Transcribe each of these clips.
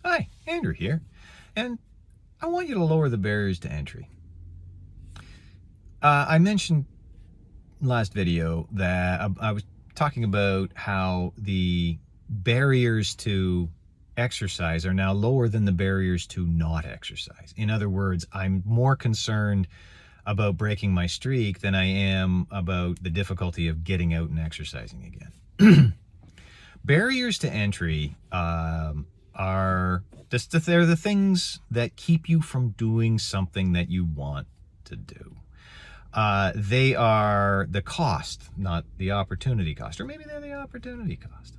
Hi, Andrew here, and I want you to lower the barriers to entry. I mentioned last video that I was talking about how the barriers to exercise are now lower than the barriers to not exercise. In other words, I'm more concerned about breaking my streak than I am about the difficulty of getting out and exercising again. Barriers to entry are just they're the things that keep you from doing something that you want to do. They are the cost, not the opportunity cost, or maybe they're the opportunity cost.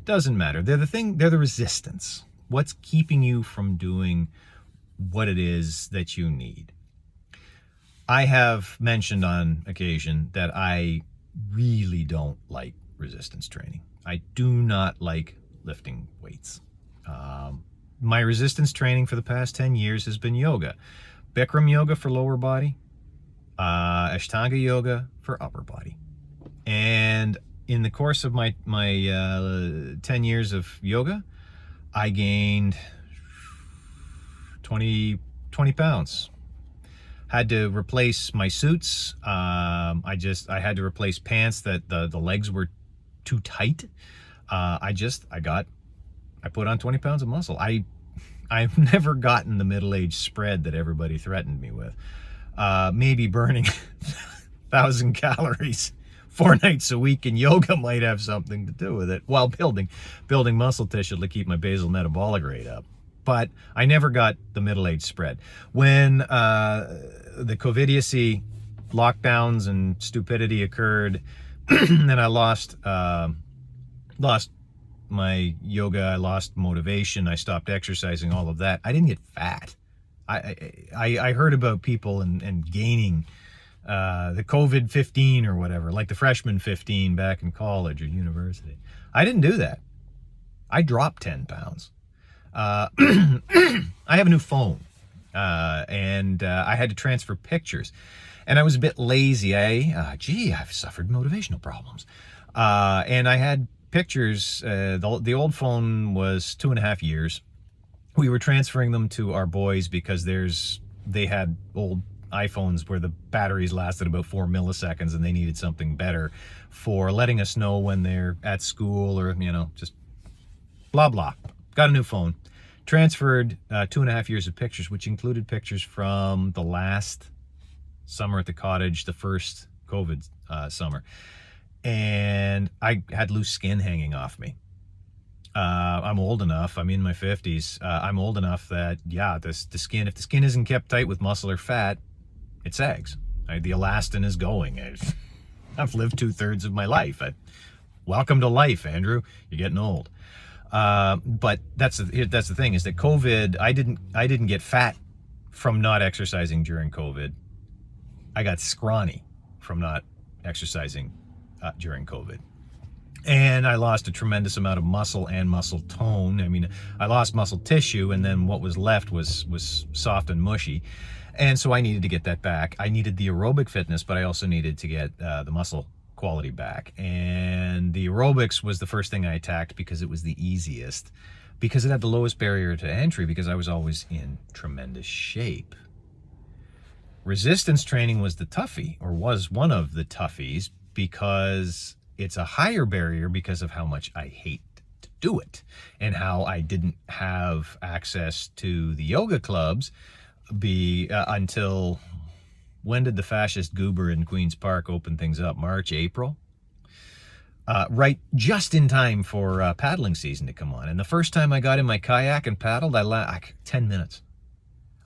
Doesn't matter. They're the resistance. What's keeping you from doing what it is that you need? I have mentioned on occasion that I really don't like resistance training. I do not like lifting weights. My resistance training for the past 10 years has been yoga. Bikram yoga for lower body, Ashtanga yoga for upper body. And in the course of my 10 years of yoga, I gained 20 pounds. Had to replace my suits. I had to replace pants that the legs were too tight. I put on 20 pounds of muscle. I've never gotten the middle-age spread that everybody threatened me with. Maybe burning 1,000 calories 4 nights a week in yoga might have something to do with it, while building muscle tissue to keep my basal metabolic rate up. But I never got the middle-age spread. When the COVIDiocy lockdowns and stupidity occurred, and I lost my yoga, I lost motivation, I stopped exercising, all of that. I didn't get fat. I heard about people and gaining the COVID 15 or whatever, like the freshman 15 back in college or university. I didn't do that. I dropped 10 pounds. I have a new phone, and I had to transfer pictures, and I was a bit lazy. I've suffered motivational problems, and I had pictures. The old phone was 2.5 years. We were transferring them to our boys because they had old iPhones where the batteries lasted about 4 milliseconds, and they needed something better for letting us know when they're at school, or just blah blah. Got a new phone, transferred 2.5 years of pictures, which included pictures from the last summer at the cottage, the first COVID summer, and I had loose skin hanging off me. I'm old enough, I'm in my 50s, I'm old enough that, the skin, if the skin isn't kept tight with muscle or fat, it sags. The elastin is going. I've lived 2/3 of my life. Welcome to life, Andrew. You're getting old. But that's the thing, is that COVID, I didn't get fat from not exercising during COVID. I got scrawny from not exercising during COVID. And I lost a tremendous amount of muscle and muscle tone. I mean, I lost muscle tissue, and then what was left was soft and mushy. And so I needed to get that back. I needed the aerobic fitness, but I also needed to get the muscle quality back. And the aerobics was the first thing I attacked because it was the easiest, because it had the lowest barrier to entry, because I was always in tremendous shape. Resistance training was the toughie, or was one of the toughies, because it's a higher barrier because of how much I hate to do it, and how I didn't have access to the yoga clubs until, when did the fascist goober in Queen's Park open things up? March, April? Right just in time for paddling season to come on. And the first time I got in my kayak and paddled, I 10 minutes.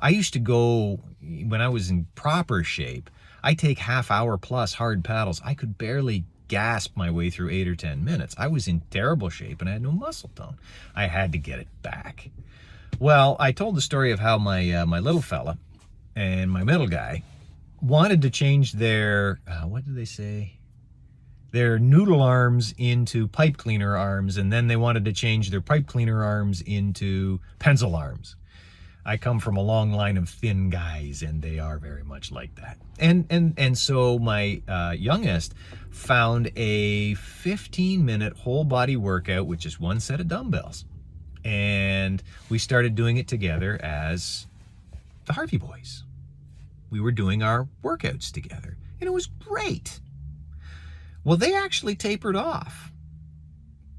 I used to go, when I was in proper shape, I take half-hour plus hard paddles. I could barely gasp my way through 8 or 10 minutes. I was in terrible shape and I had no muscle tone. I had to get it back. Well, I told the story of how my little fella and my middle guy wanted to change their, what did they say? Their noodle arms into pipe cleaner arms, and then they wanted to change their pipe cleaner arms into pencil arms. I come from a long line of thin guys, and they are very much like that. And so my youngest found a 15-minute whole body workout with just one set of dumbbells. And we started doing it together as the Harvey Boys. We were doing our workouts together, and it was great. Well, they actually tapered off.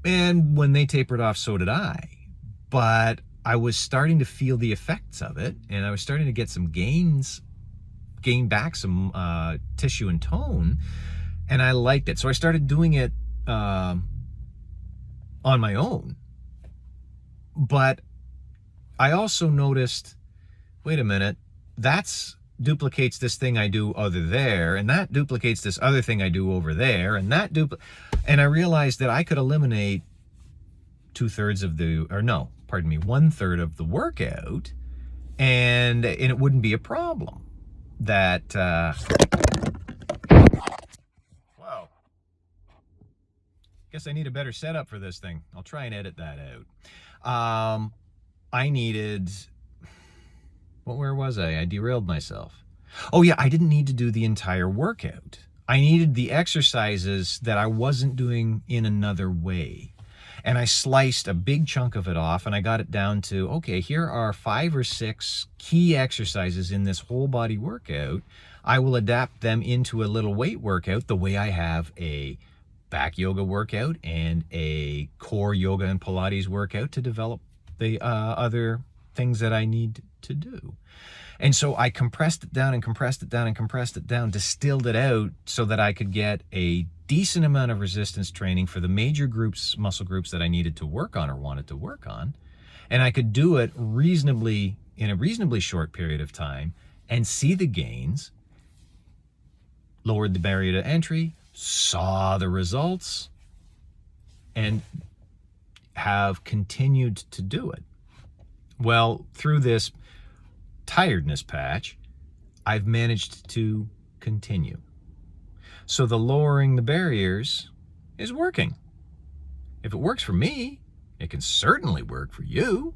And when they tapered off, so did I. But I was starting to feel the effects of it, and I was starting to get some gain back some tissue and tone, and I liked it. So I started doing it on my own. But I also noticed, wait a minute, that's duplicates this thing I do over there, and that duplicates this other thing I do over there, and that and I realized that I could eliminate 1/3 of the workout, and it wouldn't be a problem. That wow. Guess I need a better setup for this thing. I'll try and edit that out. I needed, where was I? I derailed myself. Oh yeah, I didn't need to do the entire workout. I needed the exercises that I wasn't doing in another way. And I sliced a big chunk of it off, and I got it down to, okay, here are 5 or 6 key exercises in this whole body workout. I will adapt them into a little weight workout the way I have a back yoga workout and a core yoga and Pilates workout to develop the other things that I need to do. And so I compressed it down and compressed it down and compressed it down, distilled it out so that I could get a decent amount of resistance training for the major groups, muscle groups that I needed to work on or wanted to work on. And I could do it in a reasonably short period of time and see the gains, lowered the barrier to entry, saw the results, and have continued to do it. Well, through this tiredness patch, I've managed to continue. So the lowering the barriers is working. If it works for me, it can certainly work for you.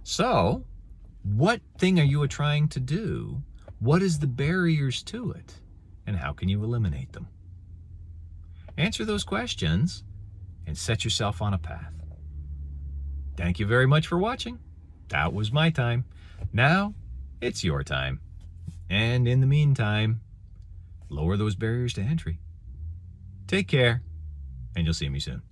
So what thing are you trying to do? What is the barriers to it? And how can you eliminate them? Answer those questions and set yourself on a path. Thank you very much for watching. That was my time. Now it's your time. And in the meantime, lower those barriers to entry. Take care, and you'll see me soon.